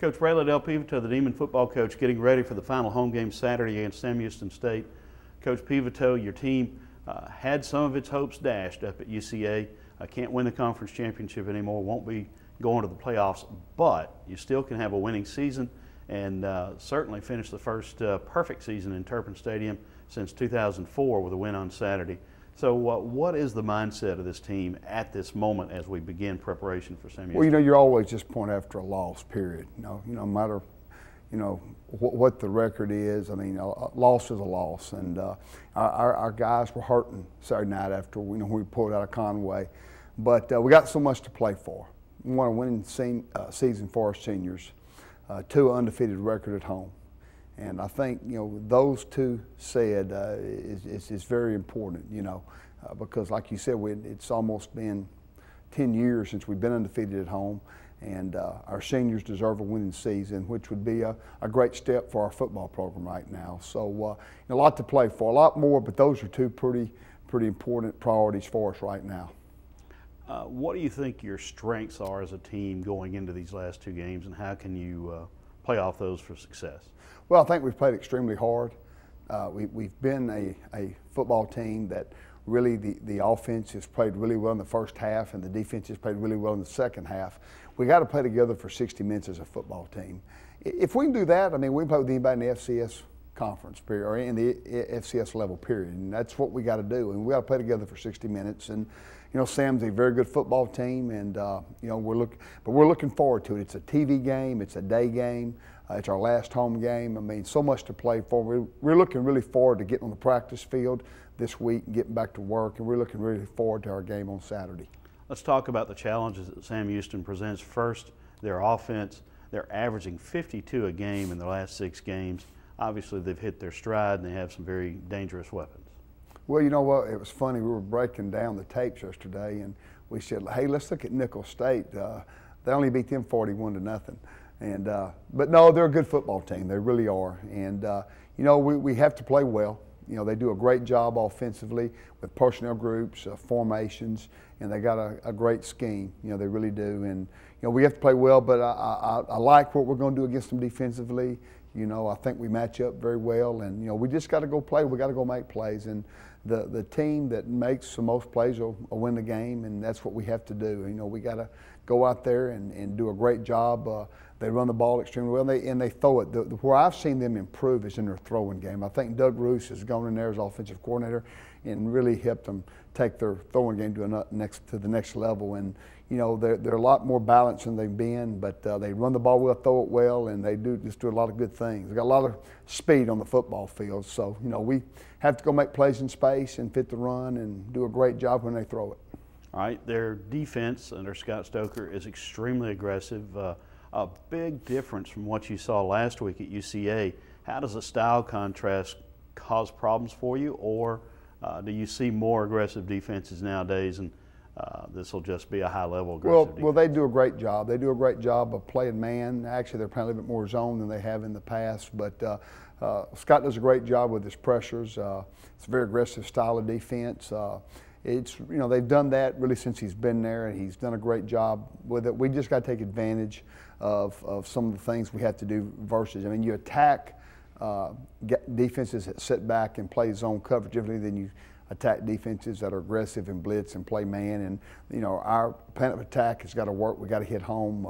Coach Braylon Del Pivito, the Demon football coach, getting ready for the final home game Saturday against Sam Houston State. Coach Pivito, your team had some of its hopes dashed up at UCA. Can't win the conference championship anymore, won't be going to the playoffs, but you still can have a winning season and certainly finish the first perfect season in Turpin Stadium since 2004 with a win on Saturday. So what is the mindset of this team at this moment as we begin preparation for Sam Houston? Well, you know, you're always just point after a loss, period. No matter, what the record is. I mean, a loss is a loss, and our guys were hurting Saturday night after when we pulled out of Conway, but we got so much to play for. We want a winning season for our seniors, 2 undefeated record at home. And I think, those two said is very important, because like you said, it's almost been 10 years since we've been undefeated at home, and our seniors deserve a winning season, which would be a great step for our football program right now. So a lot to play for, a lot more, but those are 2 pretty important priorities for us right now. What do you think your strengths are as a team going into these last 2 games, and how can you play off those for success? Well, I think we've played extremely hard. We've been a football team that really the offense has played really well in the first half and the defense has played really well in the second half. We got to play together for 60 minutes as a football team. If we can do that, I mean, we can play with anybody in the FCS conference period or in the FCS level period, and that's what we got to do. And we got to play together for 60 minutes. And Sam's a very good football team, and we're looking forward to it. It's a TV game. It's a day game. It's our last home game. I mean, so much to play for. We're looking really forward to getting on the practice field this week and getting back to work, and we're looking really forward to our game on Saturday. Let's talk about the challenges that Sam Houston presents. First, their offense. They're averaging 52 a game in their last 6 games. Obviously, they've hit their stride, and they have some very dangerous weapons. Well, you know what? It was funny. We were breaking down the tapes yesterday, and we said, hey, let's look at Nicholls State. They only beat them 41-0. And but no, they're a good football team. They really are. And we have to play well. They do a great job offensively with personnel groups, formations, and they got a great scheme. They really do. And we have to play well. But I like what we're going to do against them defensively. I think we match up very well. And we just got to go play. We got to go make plays. And the team that makes the most plays will win the game. And that's what we have to do. We got to go out there and do a great job. They run the ball extremely well, and they throw it. Where I've seen them improve is in their throwing game. I think Doug Roos has gone in there as offensive coordinator and really helped them take their throwing game to the next level. And they're a lot more balanced than they've been, but they run the ball well, throw it well, and they just do a lot of good things. They got a lot of speed on the football field, so we have to go make plays in space and fit the run and do a great job when they throw it. All right, their defense under Scott Stoker is extremely aggressive. A big difference from what you saw last week at UCA. How does the style contrast cause problems for you, or do you see more aggressive defenses nowadays, and this will just be a high-level aggressive defense? Well, they do a great job. They do a great job of playing man. Actually, they're playing a little bit more zone than they have in the past, but Scott does a great job with his pressures. It's a very aggressive style of defense. They've done that really since he's been there, and he's done a great job with it. We just got to take advantage of some of the things we have to do versus. I mean, you attack defenses that sit back and play zone coverage differently than you attack defenses that are aggressive and blitz and play man. And our plan of attack has got to work. We got to hit home.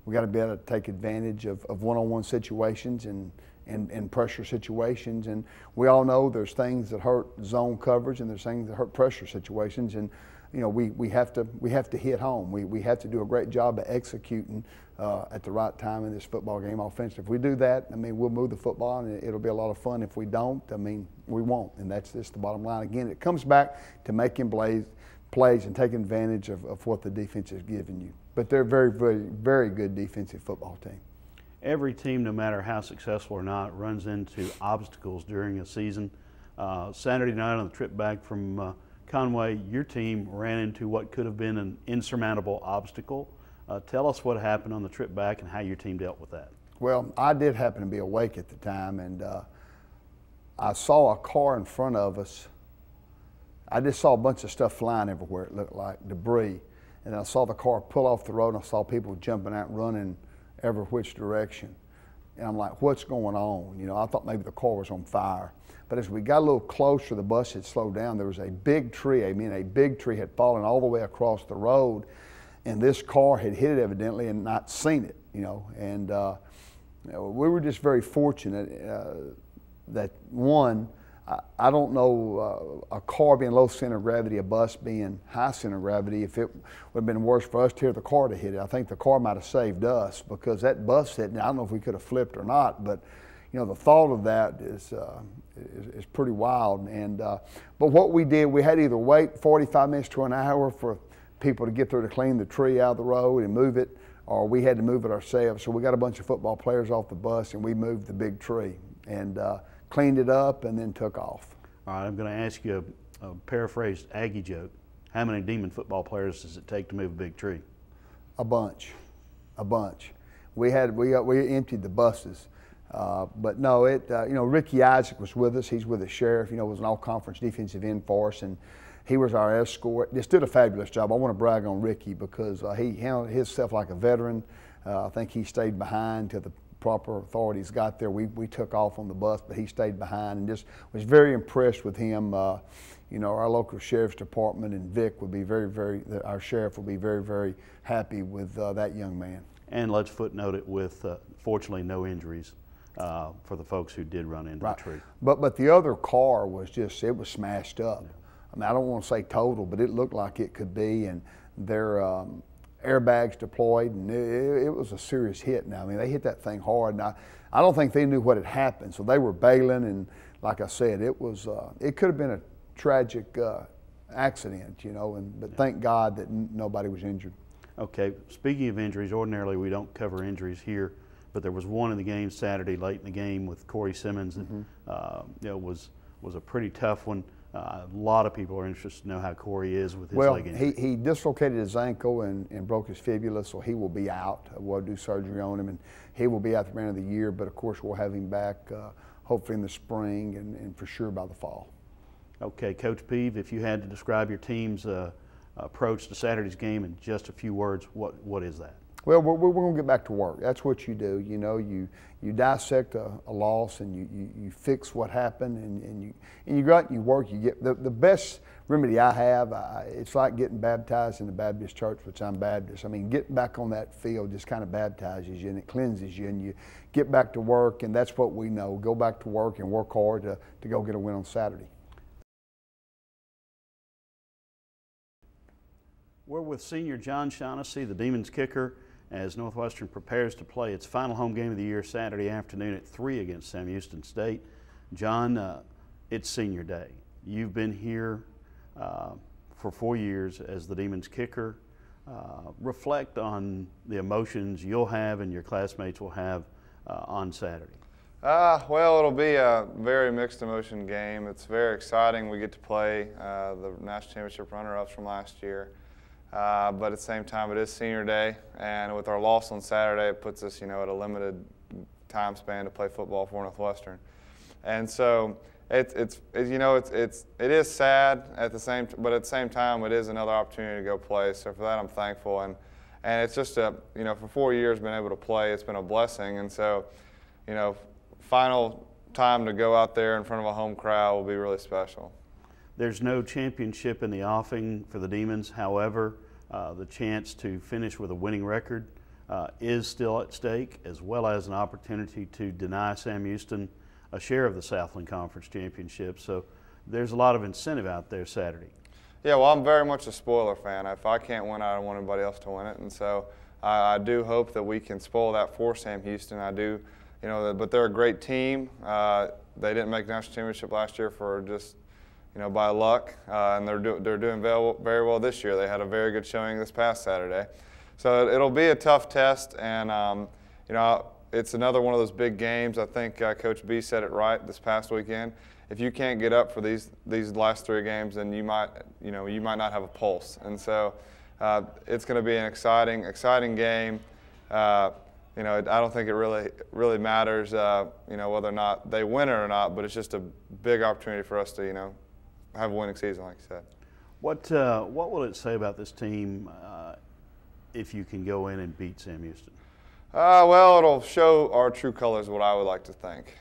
We got to be able to take advantage of one-on-one situations and pressure situations. And we all know there's things that hurt zone coverage and there's things that hurt pressure situations. And we have to hit home. We have to do a great job of executing at the right time in this football game offensively. If we do that, I mean, we'll move the football and it'll be a lot of fun. If we don't, I mean, we won't. And that's just the bottom line. Again, it comes back to making plays and taking advantage of what the defense is giving you. But they're a very, very, very good defensive football team. Every team, no matter how successful or not, runs into obstacles during a season. Saturday night on the trip back from Conway, your team ran into what could have been an insurmountable obstacle. Tell us what happened on the trip back and how your team dealt with that. Well, I did happen to be awake at the time, and I saw a car in front of us. I just saw a bunch of stuff flying everywhere. It looked like debris. And I saw the car pull off the road, and I saw people jumping out and running every which direction. And I'm like, what's going on? You know, I thought maybe the car was on fire. But as we got a little closer, the bus had slowed down. There was a big tree, I mean a big tree had fallen all the way across the road, and this car had hit it evidently and not seen it, you know. And we were just very fortunate that one, I don't know a car being low center of gravity, a bus being high center of gravity, if it would have been worse for us to hear the car to hit it. I think the car might have saved us, because that bus hit, I don't know if we could have flipped or not, but you know, the thought of that is pretty wild. And but what we did, we had to either wait 45 minutes to an hour for people to get there to clean the tree out of the road and move it, or we had to move it ourselves. So we got a bunch of football players off the bus and we moved the big tree and cleaned it up and then took off. All right, I'm going to ask you a paraphrased Aggie joke. How many Demon football players does it take to move a big tree? A bunch. We emptied the buses. But no, you know, Ricky Isaac was with us. He's with the sheriff, you know, was an all-conference defensive end for us, and he was our escort. Just did a fabulous job. I want to brag on Ricky because he handled his stuff like a veteran. I think he stayed behind till the proper authorities got there. We took off on the bus, but he stayed behind, and just was very impressed with him. You know, our local sheriff's department and Vic would be our sheriff will be very, very happy with that young man. And let's footnote it with, fortunately, no injuries for the folks who did run into the tree. But the other car was just, it was smashed up. Yeah. I mean, I don't want to say total, but it looked like it could be, and their airbags deployed, and it was a serious hit. Now, I mean, they hit that thing hard, and I don't think they knew what had happened, so they were bailing, and like I said, it could have been a tragic accident, you know, but thank God that nobody was injured. Okay, speaking of injuries, ordinarily we don't cover injuries here, but there was one in the game Saturday, late in the game, with Corey Simmons, that you know, was a pretty tough one. A lot of people are interested to know how Corey is with his leg injury. Well, he dislocated his ankle and broke his fibula, so he will be out. We'll do surgery on him, and he will be out at the end of the year, but of course we'll have him back hopefully in the spring and for sure by the fall. Okay, Coach Peeve, if you had to describe your team's approach to Saturday's game in just a few words, what is that? Well, we're going to get back to work. That's what you do. You know, you dissect a loss and you fix what happened, and you go out and you work. You get the best remedy I have. It's like getting baptized in the Baptist church, which I'm Baptist. I mean, getting back on that field just kind of baptizes you and it cleanses you, and you get back to work, and that's what we know. Go back to work and work hard to go get a win on Saturday. We're with senior John Shaughnessy, the Demons kicker, as Northwestern prepares to play its final home game of the year Saturday afternoon at 3 against Sam Houston State. John, it's senior day. You've been here for 4 years as the Demons kicker. Reflect on the emotions you'll have and your classmates will have on Saturday. Well, it'll be a very mixed emotion game. It's very exciting. We get to play the national championship runner-ups from last year. But at the same time, it is senior day, and with our loss on Saturday, it puts us, you know, at a limited time span to play football for Northwestern. And so it is sad but at the same time, it is another opportunity to go play. So for that, I'm thankful, and it's just you know, for 4 years being able to play, it's been a blessing. And so, you know, final time to go out there in front of a home crowd will be really special. There's no championship in the offing for the Demons. However, the chance to finish with a winning record is still at stake, as well as an opportunity to deny Sam Houston a share of the Southland Conference Championship. So there's a lot of incentive out there Saturday. Yeah, well, I'm very much a spoiler fan. If I can't win, I don't want anybody else to win it. And so I do hope that we can spoil that for Sam Houston. I do, you know, but they're a great team. They didn't make the national championship last year for just, you know, by luck, and they're doing very well this year. They had a very good showing this past Saturday. So it'll be a tough test, and you know, it's another one of those big games. I think Coach B said it right this past weekend. If you can't get up for these last 3 games, then you might not have a pulse. And so it's going to be an exciting game. You know, I don't think it really matters, you know, whether or not they win it or not, but it's just a big opportunity for us to, you know, have a winning season, like you said. What will it say about this team if you can go in and beat Sam Houston? Well, it'll show our true colors, what I would like to think.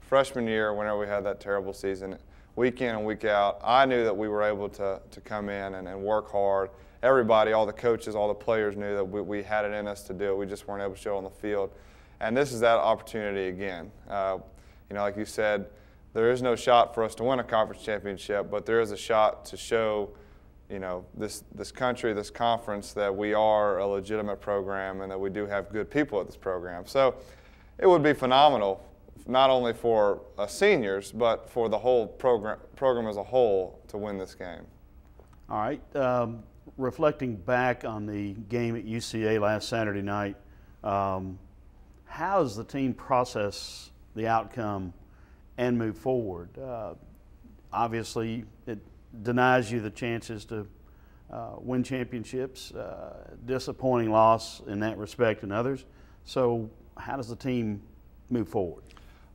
Freshman year, whenever we had that terrible season, week in and week out, I knew that we were able to come in and work hard. Everybody, all the coaches, all the players knew that we had it in us to do it. We just weren't able to show it on the field. And this is that opportunity again. Like you said, there is no shot for us to win a conference championship, but there is a shot to show this country, this conference, that we are a legitimate program and that we do have good people at this program. So it would be phenomenal, not only for us seniors, but for the whole program as a whole to win this game. All right. Reflecting back on the game at UCA last Saturday night, how does the team process the outcome and move forward? Obviously, it denies you the chances to win championships, disappointing loss in that respect and others. So how does the team move forward?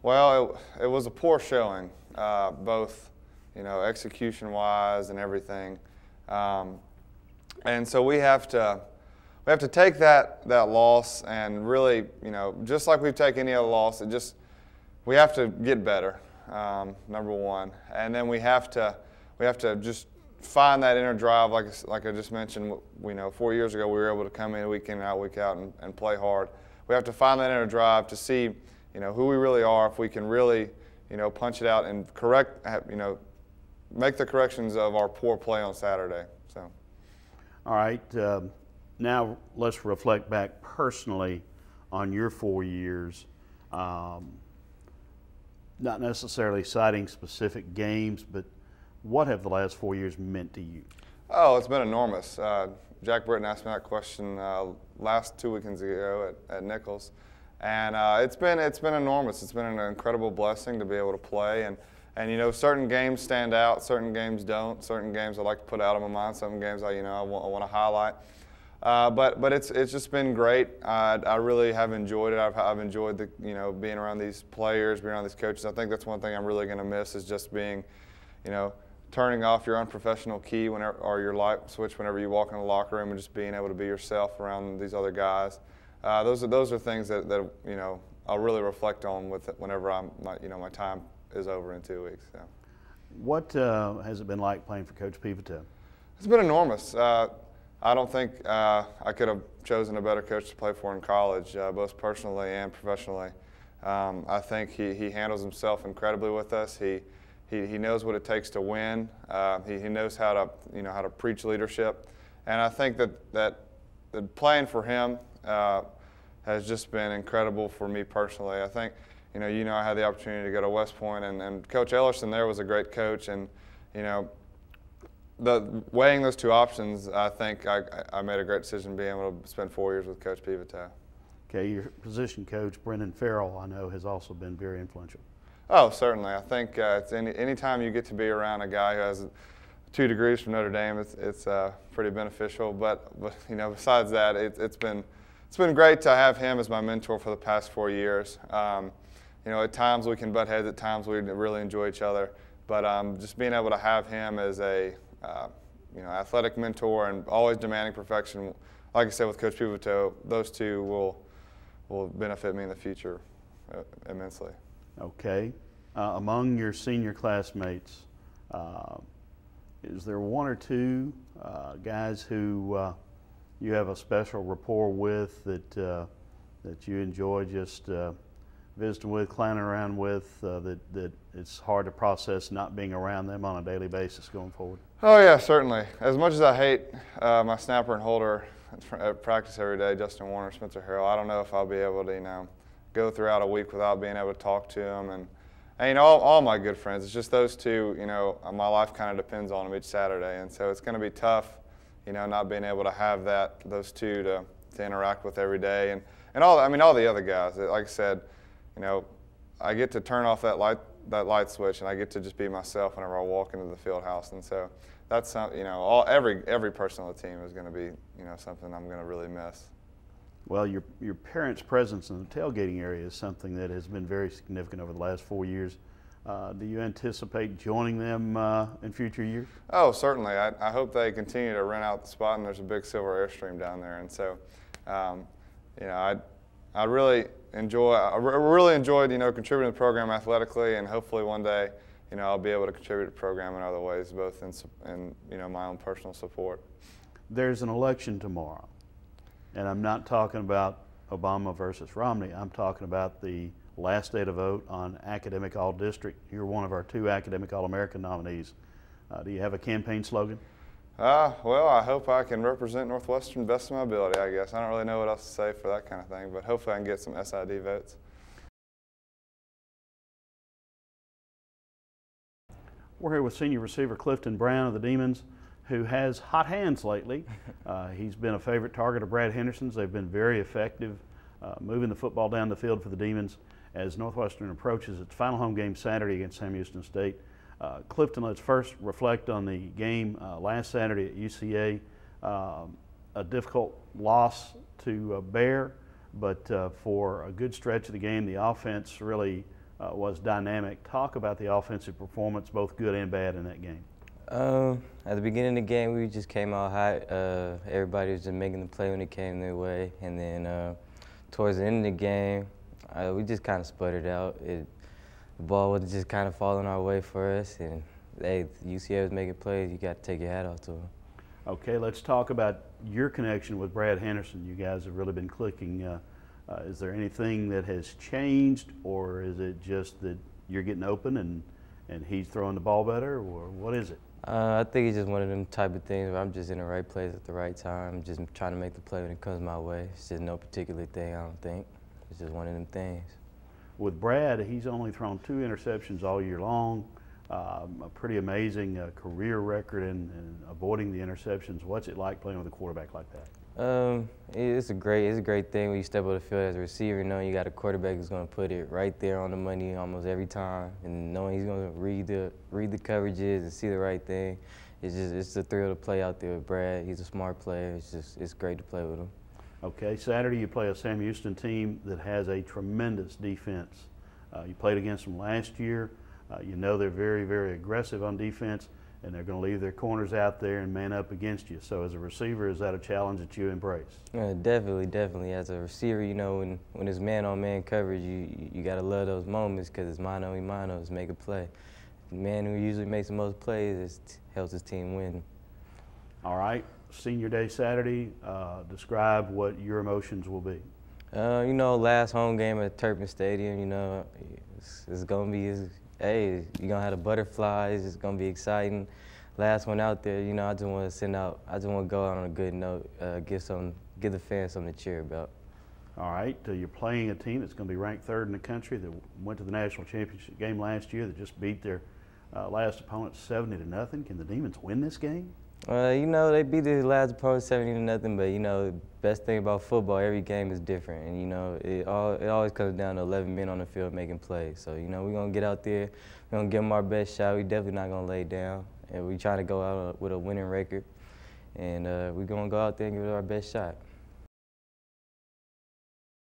Well, it was a poor showing, both execution-wise and everything. And so we have to take that loss and really, just like we've taken any other loss, we have to get better, number one. And then we have to just find that inner drive, like I just mentioned. 4 years ago we were able to come in week in and week out and play hard. We have to find that inner drive to see, who we really are, if we can really, punch it out and make the corrections of our poor play on Saturday. So. All right. Now let's reflect back personally on your 4 years. Not necessarily citing specific games, but what have the last 4 years meant to you? Oh, it's been enormous. Jack Britton asked me that question last 2 weekends ago at Nichols, and it's been enormous. It's been an incredible blessing to be able to play, and certain games stand out, certain games don't. Certain games I like to put out of my mind. Some games I want to highlight. But it's just been great. I really have enjoyed it. I've enjoyed being around these players, being around these coaches. I think that's one thing I'm really going to miss, is just being, turning off your unprofessional key or your light switch whenever you walk in the locker room, and just being able to be yourself around these other guys. Those are things that I'll really reflect on whenever my time is over in 2 weeks. So. What has it been like playing for Coach Pivotal? It's been enormous. I don't think I could have chosen a better coach to play for in college, both personally and professionally. I think he handles himself incredibly with us. He knows what it takes to win. He knows how to preach leadership, and I think that playing for him has just been incredible for me personally. I think I had the opportunity to go to West Point, and Coach Ellerson there was a great coach, and weighing those two options, I think I made a great decision being able to spend 4 years with Coach Pivotal. Okay, your position coach, Brendan Farrell, I know, has also been very influential. Oh, certainly. I think it's anytime you get to be around a guy who has 2 degrees from Notre Dame, it's pretty beneficial. But besides that, it's been great to have him as my mentor for the past 4 years. At times we can butt heads, at times we really enjoy each other. But just being able to have him as a athletic mentor and always demanding perfection, like I said with Coach Pivotal, those two will benefit me in the future immensely. Okay. Among your senior classmates, is there one or two guys who you have a special rapport with that you enjoy just visiting with, clowning around with, that it's hard to process not being around them on a daily basis going forward? Oh yeah, certainly. As much as I hate my snapper and holder at practice every day, Justin Warner, Spencer Harrell, I don't know if I'll be able to go throughout a week without being able to talk to them, and all my good friends. It's just those two. My life kind of depends on them each Saturday, and so it's going to be tough, not being able to have those two to interact with every day, and all the other guys. Like I said, I get to turn off that light switch, and I get to just be myself whenever I walk into the field house, and so that's every person on the team is going to be something I'm going to really miss. Well, your parents' presence in the tailgating area is something that has been very significant over the last 4 years. Do you anticipate joining them in future years? Oh, certainly. I hope they continue to rent out the spot, and there's a big silver Airstream down there, and so you know, I really enjoyed, you know, contributing to the program athletically, and hopefully one day, you know, I'll be able to contribute to the program in other ways, both in you know, my own personal support. There's an election tomorrow, and I'm not talking about Obama versus Romney. I'm talking about the last day to vote on Academic All-District. You're one of our 2 Academic All-American nominees. Do you have a campaign slogan? Well, I hope I can represent Northwestern best of my ability, I guess. I don't really know what else to say for that kind of thing, but hopefully I can get some SID votes. We're here with senior receiver Clifton Brown of the Demons, who has hot hands lately. He's been a favorite target of Brad Henderson's. They've been very effective moving the football down the field for the Demons as Northwestern approaches its final home game Saturday against Sam Houston State. Clifton, let's first reflect on the game last Saturday at UCA. A difficult loss to bear, but for a good stretch of the game, the offense really was dynamic. Talk about the offensive performance, both good and bad, in that game. At the beginning of the game, we just came out hot. Everybody was just making the play when it came their way. And then towards the end of the game, we just kind of sputtered out. The ball was just kind of falling our way for us. And hey, UCA was making plays. You got to take your hat off to them. Okay, let's talk about your connection with Brad Henderson. You guys have really been clicking. Is there anything that has changed, or is it just that you're getting open and he's throwing the ball better, or what is it? I think it's just one of them type of things where I'm just in the right place at the right time, just trying to make the play when it comes my way. It's just no particular thing, I don't think. It's just one of them things. With Brad, he's only thrown 2 interceptions all year long, a pretty amazing career record in avoiding the interceptions. What's it like playing with a quarterback like that? It's a great thing when you step on the field as a receiver, knowing you got a quarterback who's going to put it right there on the money almost every time, and knowing he's going to read the coverages and see the right thing. It's a thrill to play out there with Brad. He's a smart player. It's great to play with him. Okay, Saturday you play a Sam Houston team that has a tremendous defense. You played against them last year. You know they're very, very aggressive on defense, and they're going to leave their corners out there and man up against you. So as a receiver, is that a challenge that you embrace? Definitely. As a receiver, you know, when it's man-on-man coverage, you got to love those moments because it's mano-a-mano, it's make a play. The man who usually makes the most plays helps his team win. All right, Senior Day Saturday, describe what your emotions will be. You know, last home game at Turpin Stadium, you know, it's going to be, hey, you're going to have the butterflies, it's going to be exciting. Last one out there, you know, I just want to go out on a good note, give the fans something to cheer about. All right, you're playing a team that's going to be ranked 3rd in the country that went to the national championship game last year, that just beat their last opponent 70-0. Can the Demons win this game? You know, they beat their last opponent 70-0, but you know, the best thing about football, every game is different, and you know, it always comes down to 11 men on the field making plays. So you know, we're gonna get out there, we're gonna give them our best shot. We definitely not gonna lay down, and we're trying to go out with a winning record, and we're gonna go out there and give it our best shot.